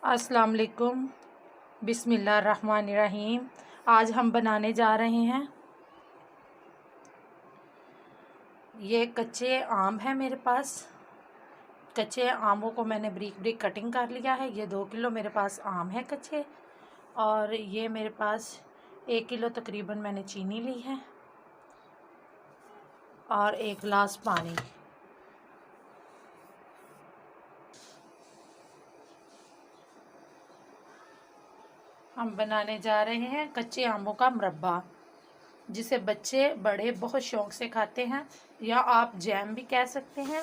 अस्सलाम वालेकुम। बिस्मिल्लाहिर्रहमानिर्रहीम। आज हम बनाने जा रहे हैं, ये कच्चे आम है मेरे पास। कच्चे आमों को मैंने ब्रीक ब्रीक कटिंग कर लिया है। ये 2 किलो मेरे पास आम है कच्चे। और ये मेरे पास 1 किलो तकरीबन मैंने चीनी ली है और 1 गिलास पानी। हम बनाने जा रहे हैं कच्चे आमों का मुरब्बा, जिसे बच्चे बड़े बहुत शौक़ से खाते हैं, या आप जैम भी कह सकते हैं।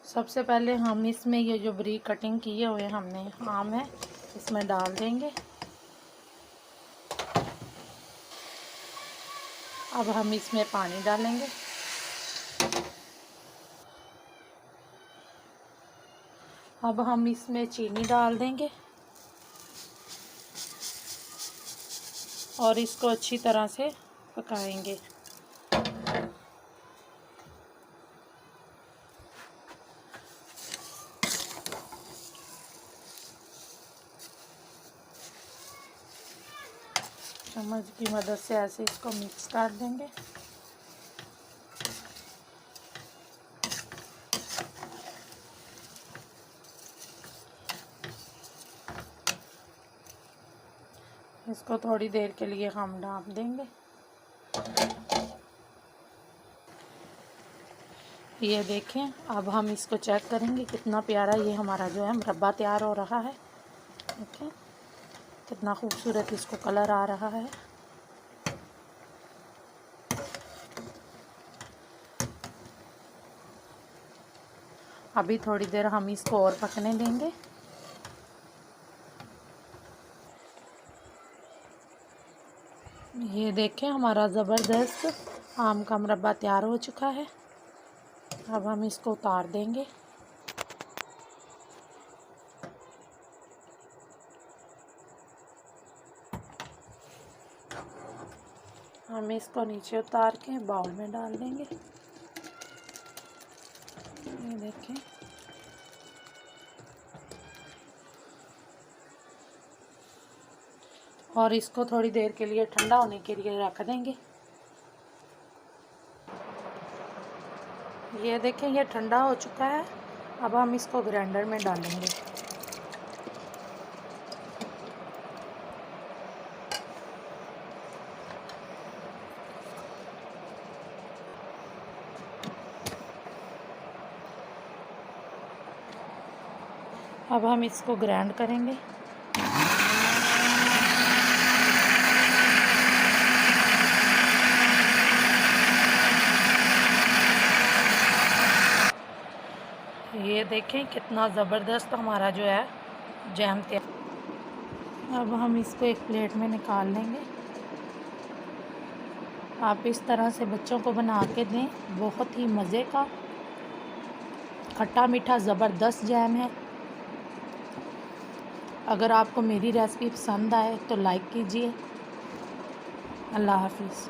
सबसे पहले हम इसमें ये जो ब्रीक कटिंग किए हुए हमने आम है, इसमें डाल देंगे। अब हम इसमें पानी डालेंगे। अब हम इसमें चीनी डाल देंगे और इसको अच्छी तरह से पकाएंगे। चम्मच की मदद से ऐसे इसको मिक्स कर देंगे। इसको थोड़ी देर के लिए हम ढाँप देंगे। ये देखें, अब हम इसको चेक करेंगे कितना प्यारा ये हमारा जो है मुरब्बा तैयार हो रहा है। देखें कितना खूबसूरत इसको कलर आ रहा है। अभी थोड़ी देर हम इसको और पकने देंगे। ये देखें, हमारा ज़बरदस्त आम का मुरब्बा तैयार हो चुका है। अब हम इसको उतार देंगे। हम इसको नीचे उतार के बाउल में डाल देंगे। ये देखें, और इसको थोड़ी देर के लिए ठंडा होने के लिए रख देंगे। ये देखें, ये ठंडा हो चुका है। अब हम इसको ग्राइंडर में डालेंगे। अब हम इसको ग्राइंड करेंगे। ये देखें कितना ज़बरदस्त हमारा जो है जैम तैयार। अब हम इसको एक प्लेट में निकाल लेंगे। आप इस तरह से बच्चों को बना के दें, बहुत ही मज़े का खट्टा मीठा ज़बरदस्त जैम है। अगर आपको मेरी रेसिपी पसंद आए तो लाइक कीजिए। अल्लाह हाफिज़।